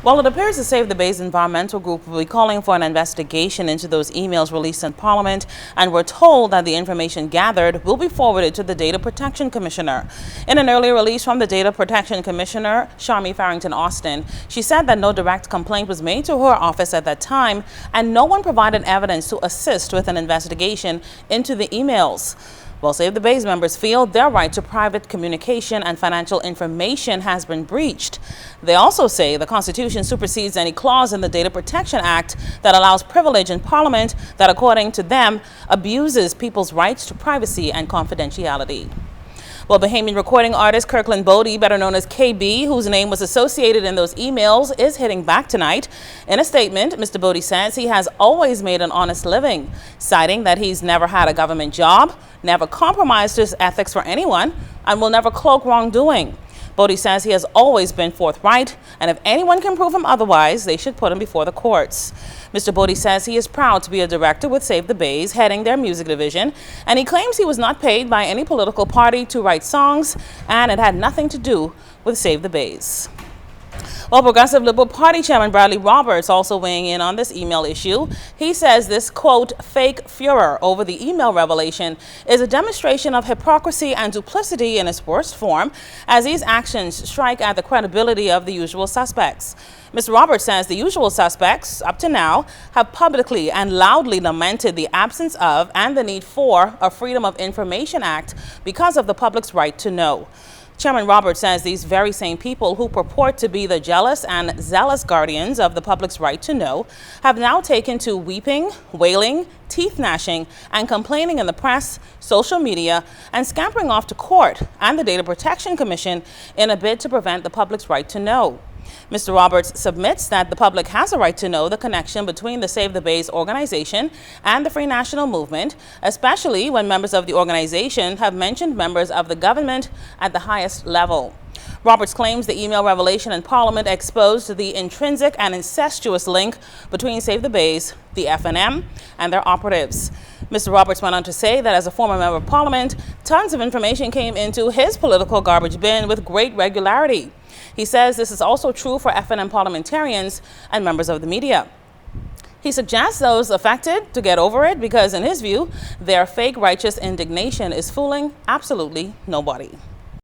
Well, it appears the Save the Bays environmental group will be calling for an investigation into those emails released in Parliament, and we're told that the information gathered will be forwarded to the Data Protection Commissioner. In an earlier release from the Data Protection Commissioner, Charmy Farrington Austin, she said that no direct complaint was made to her office at that time, and no one provided evidence to assist with an investigation into the emails. Well, Save the Bays members feel their right to private communication and financial information has been breached. They also say the Constitution supersedes any clause in the Data Protection Act that allows privilege in Parliament that, according to them, abuses people's rights to privacy and confidentiality. Well, Bahamian recording artist Kirkland Bodie, better known as KB, whose name was associated in those emails, is hitting back tonight. In a statement, Mr. Bodie says he has always made an honest living, citing that he's never had a government job, never compromised his ethics for anyone, and will never cloak wrongdoing. Bodie says he has always been forthright, and if anyone can prove him otherwise, they should put him before the courts. Mr. Bodie says he is proud to be a director with Save the Bays, heading their music division, and he claims he was not paid by any political party to write songs, and it had nothing to do with Save the Bays. Well, Progressive Liberal Party Chairman Bradley Roberts also weighing in on this email issue. He says this, quote, fake furor over the email revelation is a demonstration of hypocrisy and duplicity in its worst form, as these actions strike at the credibility of the usual suspects. Mr. Roberts says the usual suspects, up to now, have publicly and loudly lamented the absence of and the need for a Freedom of Information Act because of the public's right to know. Chairman Roberts says these very same people who purport to be the jealous and zealous guardians of the public's right to know have now taken to weeping, wailing, teeth gnashing, and complaining in the press, social media, and scampering off to court and the Data Protection Commission in a bid to prevent the public's right to know. Mr. Roberts submits that the public has a right to know the connection between the Save the Bays organization and the Free National Movement, especially when members of the organization have mentioned members of the government at the highest level. Roberts claims the email revelation in Parliament exposed the intrinsic and incestuous link between Save the Bays, the FNM, and their operatives. Mr. Roberts went on to say that as a former member of Parliament, tons of information came into his political garbage bin with great regularity. He says this is also true for FNM parliamentarians and members of the media. He suggests those affected to get over it because, in his view, their fake righteous indignation is fooling absolutely nobody.